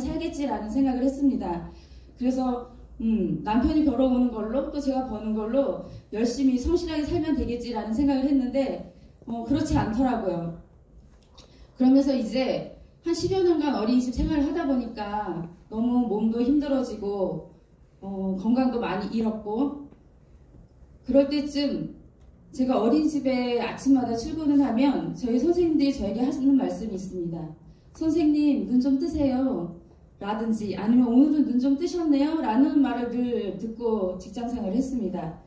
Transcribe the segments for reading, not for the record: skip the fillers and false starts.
살겠지라는 생각을 했습니다. 그래서 남편이 벌어오는 걸로 또 제가 버는 걸로 열심히 성실하게 살면 되겠지라는 생각을 했는데 그렇지 않더라고요. 그러면서 이제 한 10여 년간 어린이집 생활을 하다 보니까 너무 몸도 힘들어지고 건강도 많이 잃었고, 그럴 때쯤 제가 어린이집에 아침마다 출근을 하면 저희 선생님들이 저에게 하시는 말씀이 있습니다. 선생님, 눈 좀 뜨세요 라든지 아니면 오늘은 눈 좀 뜨셨네요 라는 말을 늘 듣고 직장생활을 했습니다.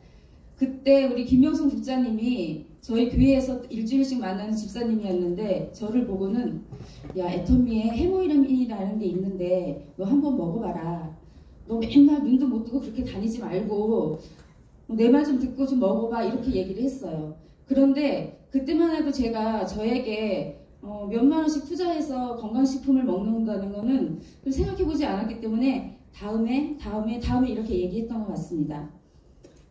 그때 우리 김명순 국장님이 저희 교회에서 일주일씩 만나는 집사님이었는데 저를 보고는, 야, 애터미에 해모이름이라는 게 있는데 너 한번 먹어봐라. 너 맨날 눈도 못 뜨고 그렇게 다니지 말고 내 말 좀 듣고 좀 먹어봐, 이렇게 얘기를 했어요. 그런데 그때만 해도 제가 저에게 몇만 원씩 투자해서 건강식품을 먹는다는 거는 생각해보지 않았기 때문에 다음에 이렇게 얘기했던 것 같습니다.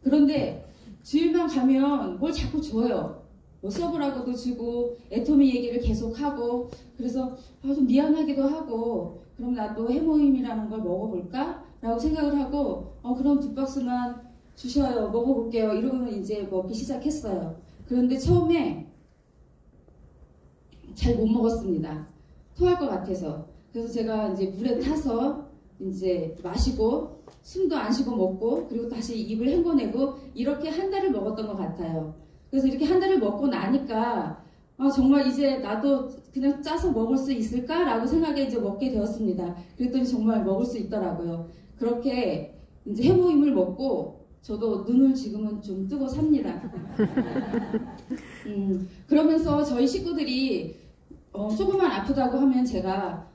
그런데 주일만 가면 뭘 자꾸 줘요. 뭐 수업을하고도 주고 애터미 얘기를 계속하고, 그래서 좀 미안하기도 하고, 그럼 나도 해모임이라는 걸 먹어볼까? 라고 생각을 하고 그럼 2박스만 주셔요. 먹어볼게요. 이러고는 이제 먹기 시작했어요. 그런데 처음에 잘 못 먹었습니다. 토할 것 같아서. 그래서 제가 이제 물에 타서 이제 마시고 숨도 안 쉬고 먹고 그리고 다시 입을 헹궈내고 이렇게 한 달을 먹었던 것 같아요. 그래서 이렇게 한 달을 먹고 나니까 정말 이제 나도 그냥 짜서 먹을 수 있을까라고 생각해 이제 먹게 되었습니다. 그랬더니 정말 먹을 수 있더라고요. 그렇게 이제 해모임을 먹고 저도 눈을 지금은 좀 뜨고 삽니다. 그러면서 저희 식구들이 조금만 아프다고 하면 제가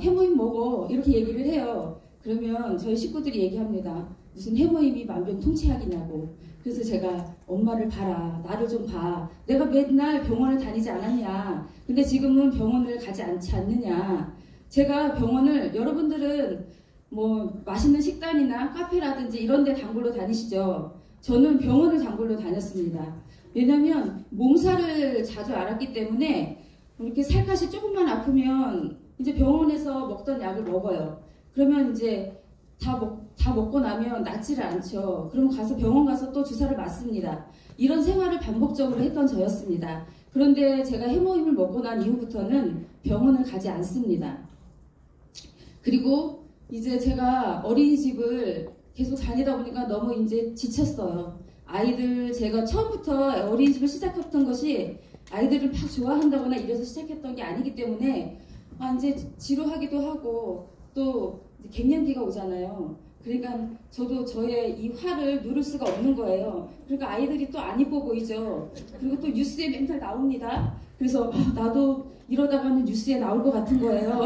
해모임 먹어 이렇게 얘기를 해요. 그러면 저희 식구들이 얘기합니다. 무슨 해모임이 만병통치약이냐고. 그래서 제가 엄마를 봐라, 나를 좀 봐. 내가 맨날 병원을 다니지 않았냐. 근데 지금은 병원을 가지 않지 않느냐. 제가 병원을, 여러분들은 뭐 맛있는 식당이나 카페라든지 이런 데 단골로 다니시죠. 저는 병원을 단골로 다녔습니다. 왜냐면 몸살을 자주 앓았기 때문에 이렇게 살갗이 조금만 아프면 이제 병원에서 먹던 약을 먹어요. 그러면 이제 다 먹고 나면 낫지를 않죠. 그러면 가서 병원 가서 또 주사를 맞습니다. 이런 생활을 반복적으로 했던 저였습니다. 그런데 제가 해모임을 먹고 난 이후부터는 병원을 가지 않습니다. 그리고 이제 제가 어린이집을 계속 다니다 보니까 너무 이제 지쳤어요. 아이들, 제가 처음부터 어린이집을 시작했던 것이 아이들을 막 좋아한다거나 이래서 시작했던 게 아니기 때문에 이제 지루하기도 하고 또 갱년기가 오잖아요. 그러니까 저도 저의 이 화를 누를 수가 없는 거예요. 그러니까 아이들이 또 안 이뻐 보이죠. 그리고 또 뉴스에 맨날 나옵니다. 그래서 나도 이러다가는 뉴스에 나올 것 같은 거예요.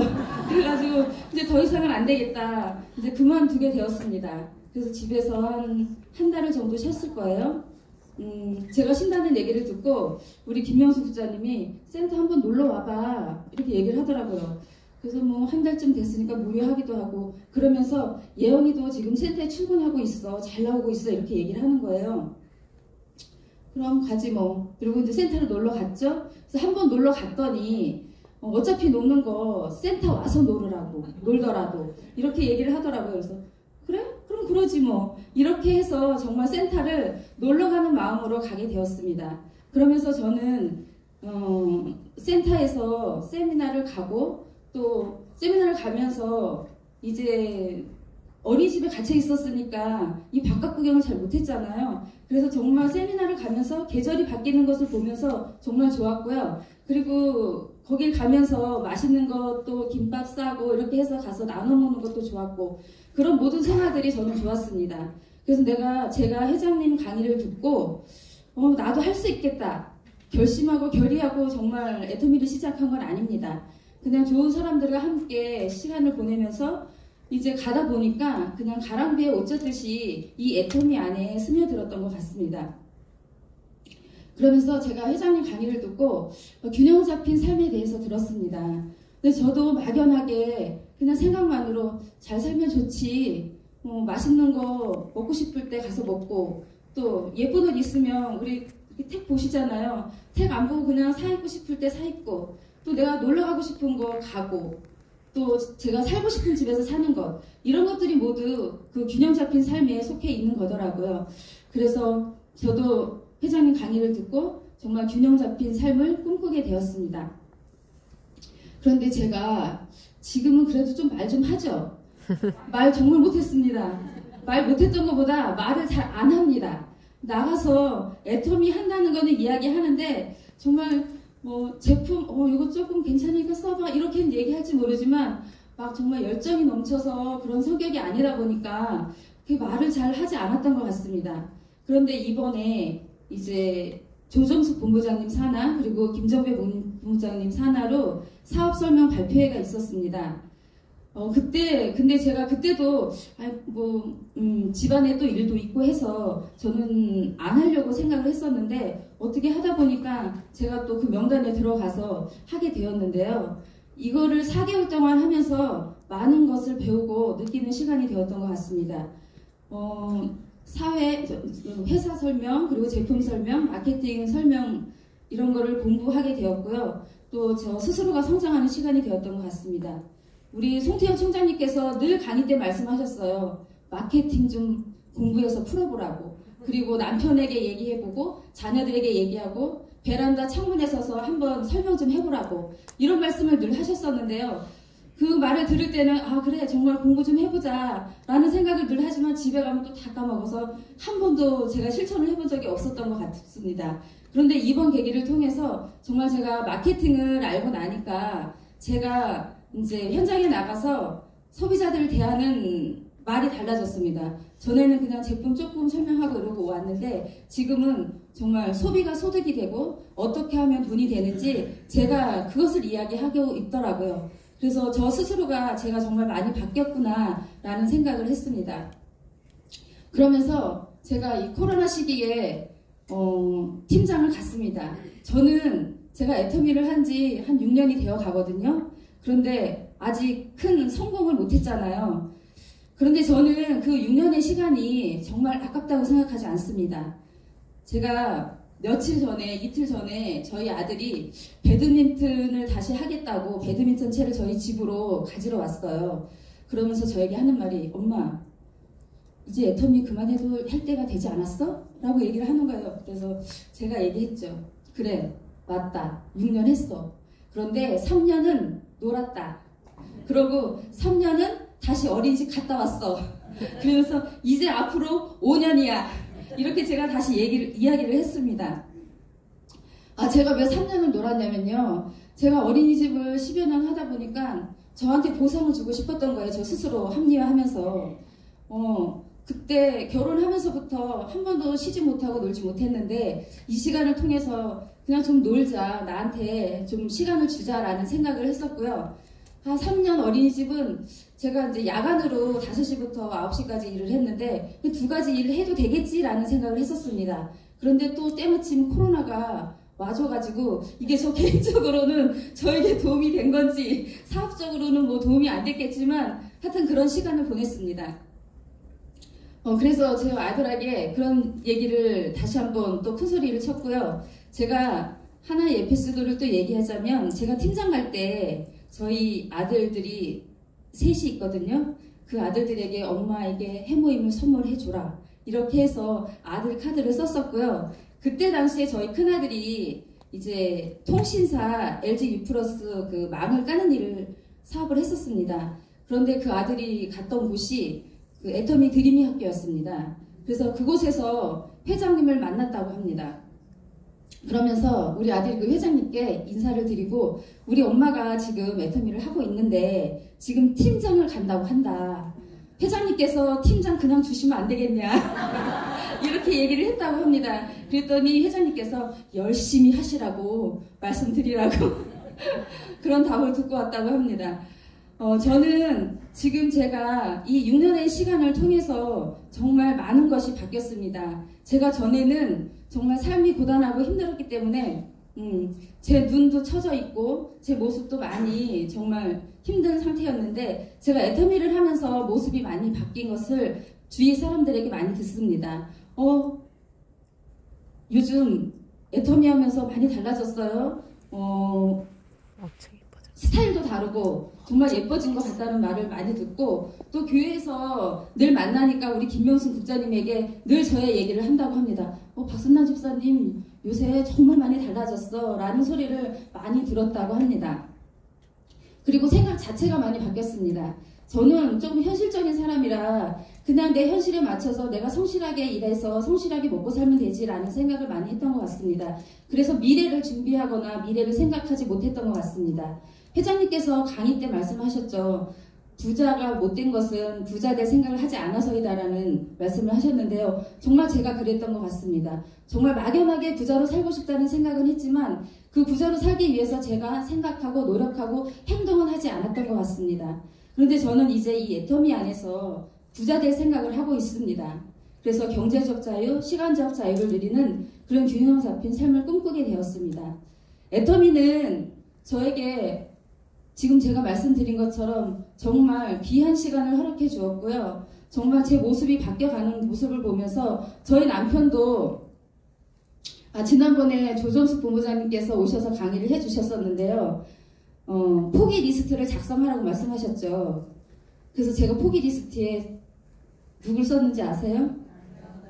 그래가지고 이제 더 이상은 안 되겠다. 이제 그만두게 되었습니다. 그래서 집에서 한 달을 정도 쉬었을 거예요. 제가 쉰다는 얘기를 듣고 우리 김명수 부자님이 센터 한번 놀러 와봐 이렇게 얘기를 하더라고요. 그래서 뭐 한 달쯤 됐으니까 무료하기도 하고, 그러면서 예언이도 지금 센터에 출근하고 있어, 잘 나오고 있어 이렇게 얘기를 하는 거예요. 그럼 가지 뭐. 그리고 이제 센터를 놀러 갔죠. 그래서 한번 놀러 갔더니 어차피 노는 거 센터 와서 놀더라도 이렇게 얘기를 하더라고요. 그래서 그래? 그럼 그러지 뭐. 이렇게 해서 정말 센터를 놀러 가는 마음으로 가게 되었습니다. 그러면서 저는 센터에서 세미나를 가고 또 세미나를 가면서 이제 어린이집에 갇혀 있었으니까 이 바깥 구경을 잘 못했잖아요. 그래서 정말 세미나를 가면서 계절이 바뀌는 것을 보면서 정말 좋았고요. 그리고 거길 가면서 맛있는 것도 김밥 싸고 이렇게 해서 가서 나눠 먹는 것도 좋았고, 그런 모든 생활들이 저는 좋았습니다. 그래서 제가 회장님 강의를 듣고 나도 할 수 있겠다 결심하고 결의하고 정말 애터미를 시작한 건 아닙니다. 그냥 좋은 사람들과 함께 시간을 보내면서 이제 가다 보니까 그냥 가랑비에 옷 젖듯이 이 애터미 안에 스며들었던 것 같습니다. 그러면서 제가 회장님 강의를 듣고 균형 잡힌 삶에 대해서 들었습니다. 근데 저도 막연하게 그냥 생각만으로 잘 살면 좋지, 맛있는 거 먹고 싶을 때 가서 먹고, 또 예쁜 옷 있으면 우리 택 보시잖아요. 택 안 보고 그냥 사 입고 싶을 때 사 입고, 또 내가 놀러 가고 싶은 거 가고, 또 제가 살고 싶은 집에서 사는 것, 이런 것들이 모두 그 균형 잡힌 삶에 속해 있는 거더라고요. 그래서 저도 회장님 강의를 듣고 정말 균형 잡힌 삶을 꿈꾸게 되었습니다. 그런데 제가 지금은 그래도 좀 말 좀 하죠. 말 정말 못했습니다. 말 못했던 것보다 말을 잘 안 합니다. 나가서 애터미 한다는 거는 이야기하는데 정말 뭐 제품 이거 조금 괜찮으니까 써봐 이렇게는 얘기할지 모르지만 막 정말 열정이 넘쳐서 그런 성격이 아니다 보니까 그 말을 잘 하지 않았던 것 같습니다. 그런데 이번에 이제 조정숙 본부장님 산하 그리고 김정배 본부장님 산하로 사업 설명 발표회가 있었습니다. 근데 제가 그때도 집안에 또 일도 있고 해서 저는 안 하려고 생각을 했었는데 어떻게 하다 보니까 제가 또 그 명단에 들어가서 하게 되었는데요. 이거를 4개월 동안 하면서 많은 것을 배우고 느끼는 시간이 되었던 것 같습니다. 회사 설명, 그리고 제품 설명, 마케팅 설명 이런 거를 공부하게 되었고요. 또 저 스스로가 성장하는 시간이 되었던 것 같습니다. 우리 송태현 총장님께서 늘 강의 때 말씀하셨어요. 마케팅 좀 공부해서 풀어보라고. 그리고 남편에게 얘기해보고 자녀들에게 얘기하고 베란다 창문에 서서 한번 설명 좀 해보라고. 이런 말씀을 늘 하셨었는데요. 그 말을 들을 때는 그래 정말 공부 좀 해보자 라는 생각을 늘 하지만 집에 가면 또 다 까먹어서 한 번도 제가 실천을 해본 적이 없었던 것 같습니다. 그런데 이번 계기를 통해서 정말 제가 마케팅을 알고 나니까 제가 이제 현장에 나가서 소비자들을 대하는 말이 달라졌습니다. 전에는 그냥 제품 조금 설명하고 이러고 왔는데 지금은 정말 소비가 소득이 되고 어떻게 하면 돈이 되는지 제가 그것을 이야기하고 있더라고요. 그래서 저 스스로가 제가 정말 많이 바뀌었구나 라는 생각을 했습니다. 그러면서 제가 이 코로나 시기에 팀장을 갔습니다. 저는 제가 애터미를 한 지 한 6년이 되어 가거든요. 그런데 아직 큰 성공을 못했잖아요. 그런데 저는 그 6년의 시간이 정말 아깝다고 생각하지 않습니다. 제가 이틀 전에 저희 아들이 배드민턴을 다시 하겠다고 배드민턴 채를 저희 집으로 가지러 왔어요. 그러면서 저에게 하는 말이 엄마 이제 애터미 그만해도 할 때가 되지 않았어? 라고 얘기를 하는 거예요. 그래서 제가 얘기했죠. 그래 맞다 6년 했어. 그런데 3년은 놀았다. 그러고 3년은 다시 어린이집 갔다 왔어. 그래서 이제 앞으로 5년이야. 이렇게 제가 다시 이야기를 했습니다. 제가 왜 3년을 놀았냐면요. 제가 어린이집을 10여 년 하다 보니까 저한테 보상을 주고 싶었던 거예요. 저 스스로 합리화하면서. 그때 결혼하면서부터 한 번도 쉬지 못하고 놀지 못했는데 이 시간을 통해서 그냥 좀 놀자, 나한테 좀 시간을 주자라는 생각을 했었고요. 한 3년 어린이집은 제가 이제 야간으로 5시부터 9시까지 일을 했는데 두 가지 일을 해도 되겠지라는 생각을 했었습니다. 그런데 또 때마침 코로나가 와줘가지고 이게 저 개인적으로는 저에게 도움이 된 건지 사업적으로는 뭐 도움이 안 됐겠지만 하여튼 그런 시간을 보냈습니다. 그래서 제 아들에게 그런 얘기를 다시 한번 또 큰 소리를 쳤고요. 제가 하나의 에피소드를 또 얘기하자면 제가 팀장 갈 때 저희 아들들이 셋이 있거든요. 그 아들들에게 엄마에게 해모임을 선물해줘라. 이렇게 해서 아들 카드를 썼었고요. 그때 당시에 저희 큰아들이 이제 통신사 LG U+ 그 망을 까는 사업을 했었습니다. 그런데 그 아들이 갔던 곳이 그 애터미 드리미 학교였습니다. 그래서 그곳에서 회장님을 만났다고 합니다. 그러면서 우리 아들이 그 회장님께 인사를 드리고 우리 엄마가 지금 애터미를 하고 있는데 지금 팀장을 간다고 한다. 회장님께서 팀장 그냥 주시면 안 되겠냐 이렇게 얘기를 했다고 합니다. 그랬더니 회장님께서 열심히 하시라고 말씀드리라고 그런 답을 듣고 왔다고 합니다. 저는 지금 제가 이 6년의 시간을 통해서 정말 많은 것이 바뀌었습니다. 제가 전에는 정말 삶이 고단하고 힘들었기 때문에 제 눈도 처져 있고 제 모습도 많이 정말 힘든 상태였는데 제가 애터미를 하면서 모습이 많이 바뀐 것을 주위 사람들에게 많이 듣습니다. 요즘 애터미 하면서 많이 달라졌어요. 스타일도 다르고 정말 예뻐진 것 같다는 말을 많이 듣고 또 교회에서 늘 만나니까 우리 김명순 국장님에게 늘 저의 얘기를 한다고 합니다. 박순남 집사님 요새 정말 많이 달라졌어 라는 소리를 많이 들었다고 합니다. 그리고 생각 자체가 많이 바뀌었습니다. 저는 조금 현실적인 사람이라 그냥 내 현실에 맞춰서 내가 성실하게 일해서 성실하게 먹고 살면 되지라는 생각을 많이 했던 것 같습니다. 그래서 미래를 준비하거나 미래를 생각하지 못했던 것 같습니다. 회장님께서 강의 때 말씀하셨죠. 부자가 못된 것은 부자 될 생각을 하지 않아서이다라는 말씀을 하셨는데요. 정말 제가 그랬던 것 같습니다. 정말 막연하게 부자로 살고 싶다는 생각은 했지만 그 부자로 살기 위해서 제가 생각하고 노력하고 행동은 하지 않았던 것 같습니다. 그런데 저는 이제 이 애터미 안에서 부자 될 생각을 하고 있습니다. 그래서 경제적 자유, 시간적 자유를 누리는 그런 균형 잡힌 삶을 꿈꾸게 되었습니다. 애터미는 저에게 지금 제가 말씀드린 것처럼 정말 귀한 시간을 허락해 주었고요. 정말 제 모습이 바뀌어가는 모습을 보면서 저희 남편도 지난번에 조정숙 본부장님께서 오셔서 강의를 해주셨었는데요. 포기 리스트를 작성하라고 말씀하셨죠. 그래서 제가 포기 리스트에 누굴 썼는지 아세요?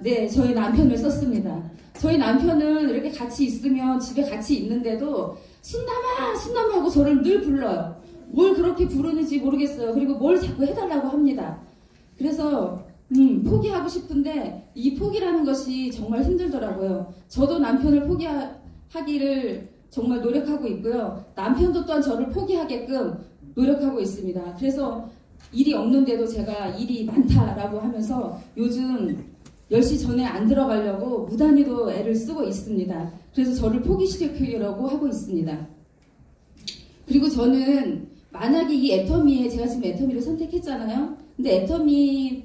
네, 저희 남편을 썼습니다. 저희 남편은 이렇게 같이 있으면 집에 같이 있는데도 순남아 순남아 하고 저를 늘 불러요. 뭘 그렇게 부르는지 모르겠어요. 그리고 뭘 자꾸 해달라고 합니다. 그래서 포기하고 싶은데 이 포기라는 것이 정말 힘들더라고요. 저도 남편을 포기하기를 정말 노력하고 있고요. 남편도 또한 저를 포기하게끔 노력하고 있습니다. 그래서 일이 없는데도 제가 일이 많다라고 하면서 요즘 10시 전에 안 들어가려고 무단히도 애를 쓰고 있습니다. 그래서 저를 포기시키려고 하고 있습니다. 그리고 저는 만약에 이 애터미에 제가 지금 애터미를 선택했잖아요. 근데 애터미의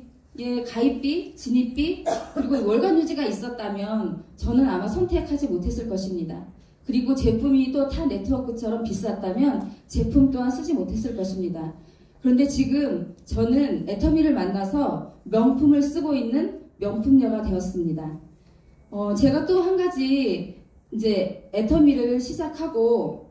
가입비, 진입비, 그리고 월간 유지가 있었다면 저는 아마 선택하지 못했을 것입니다. 그리고 제품이 또 타 네트워크처럼 비쌌다면 제품 또한 쓰지 못했을 것입니다. 그런데 지금 저는 애터미를 만나서 명품을 쓰고 있는 명품녀가 되었습니다. 제가 또 한 가지 이제 애터미를 시작하고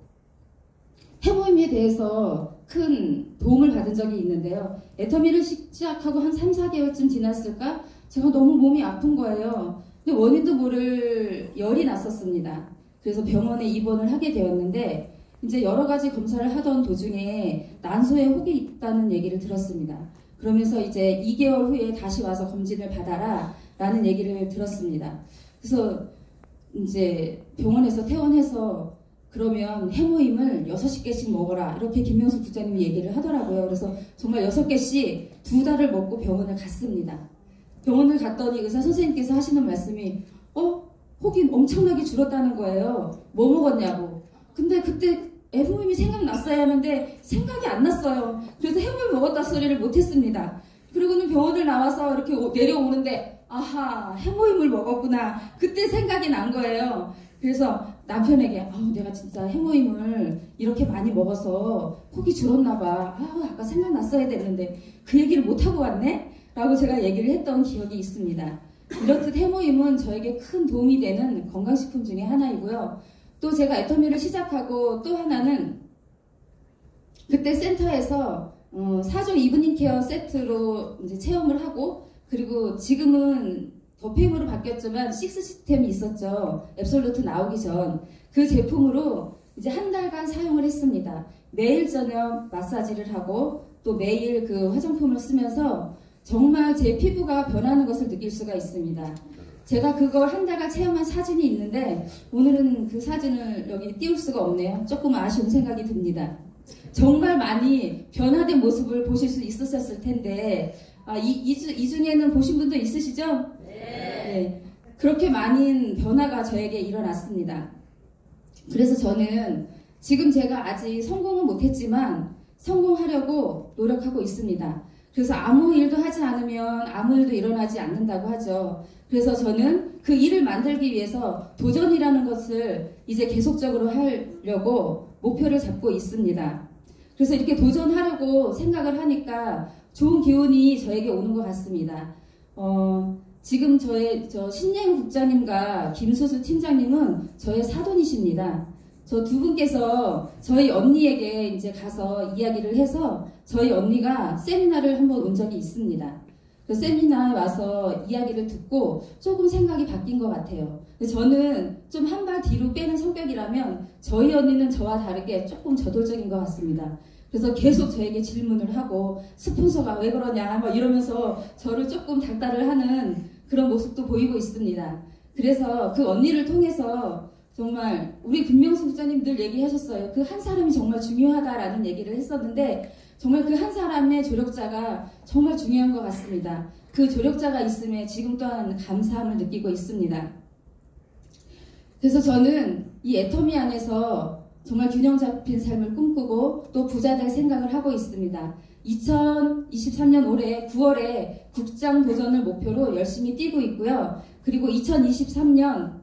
해모임에 대해서 큰 도움을 받은 적이 있는데요. 애터미를 시작하고 한 3, 4개월쯤 지났을까? 제가 너무 몸이 아픈 거예요. 근데 원인도 모를 열이 났었습니다. 그래서 병원에 입원을 하게 되었는데 이제 여러 가지 검사를 하던 도중에 난소에 혹이 있다는 얘기를 들었습니다. 그러면서 이제 2개월 후에 다시 와서 검진을 받아라 라는 얘기를 들었습니다. 그래서 이제 병원에서 퇴원해서 그러면 해모임을 6개씩 먹어라 이렇게 김명수 국장님이 얘기를 하더라고요. 그래서 정말 6개씩 2달을 먹고 병원을 갔습니다. 병원을 갔더니 의사 선생님께서 하시는 말씀이 혹이 엄청나게 줄었다는 거예요. 뭐 먹었냐고. 근데 그때 해모임이 생각났어야 하는데 생각이 안 났어요. 그래서 해모임 먹었다 소리를 못했습니다. 그리고는 병원을 나와서 이렇게 내려오는데 아하 해모임을 먹었구나. 그때 생각이 난 거예요. 그래서 남편에게 내가 진짜 해모임을 이렇게 많이 먹어서 혹이 줄었나 봐. 아까 생각났어야 됐는데 그 얘기를 못하고 왔네? 라고 제가 얘기를 했던 기억이 있습니다. 이렇듯 해모임은 저에게 큰 도움이 되는 건강식품 중에 하나이고요. 또 제가 애터미를 시작하고 또 하나는 그때 센터에서 4종 이브닝 케어 세트로 이제 체험을 하고 그리고 지금은 더페임으로 바뀌었지만 식스 시스템이 있었죠. 앱솔루트 나오기 전. 그 제품으로 이제 한 달간 사용을 했습니다. 매일 저녁 마사지를 하고 또 매일 그 화장품을 쓰면서 정말 제 피부가 변하는 것을 느낄 수가 있습니다. 제가 그걸 한 달간 체험한 사진이 있는데 오늘은 그 사진을 여기 띄울 수가 없네요. 조금 아쉬운 생각이 듭니다. 정말 많이 변화된 모습을 보실 수 있었을 텐데 이 중에는 보신 분도 있으시죠? 네. 그렇게 많은 변화가 저에게 일어났습니다. 그래서 저는 지금 제가 아직 성공은 못했지만 성공하려고 노력하고 있습니다. 그래서 아무 일도 하지 않으면 아무 일도 일어나지 않는다고 하죠. 그래서 저는 그 일을 만들기 위해서 도전이라는 것을 이제 계속적으로 하려고 목표를 잡고 있습니다. 그래서 이렇게 도전하려고 생각을 하니까 좋은 기운이 저에게 오는 것 같습니다. 지금 신예은 국장님과 김수수 팀장님은 저의 사돈이십니다. 저 두 분께서 저희 언니에게 이제 가서 이야기를 해서 저희 언니가 세미나를 한번 온 적이 있습니다. 그 세미나에 와서 이야기를 듣고 조금 생각이 바뀐 것 같아요. 근데 저는 좀 한 발 뒤로 빼는 성격이라면 저희 언니는 저와 다르게 조금 저돌적인 것 같습니다. 그래서 계속 저에게 질문을 하고 스폰서가 왜 그러냐 막 이러면서 저를 조금 닥달을 하는 그런 모습도 보이고 있습니다. 그래서 그 언니를 통해서 정말 우리 김명수 목사님 늘 얘기하셨어요. 그 한 사람이 정말 중요하다라는 얘기를 했었는데 정말 그 한 사람의 조력자가 정말 중요한 것 같습니다. 그 조력자가 있음에 지금 또한 감사함을 느끼고 있습니다. 그래서 저는 이 애터미 안에서 정말 균형 잡힌 삶을 꿈꾸고 또 부자 될 생각을 하고 있습니다. 2023년 올해 9월에 국장 도전을 목표로 열심히 뛰고 있고요. 그리고 2023년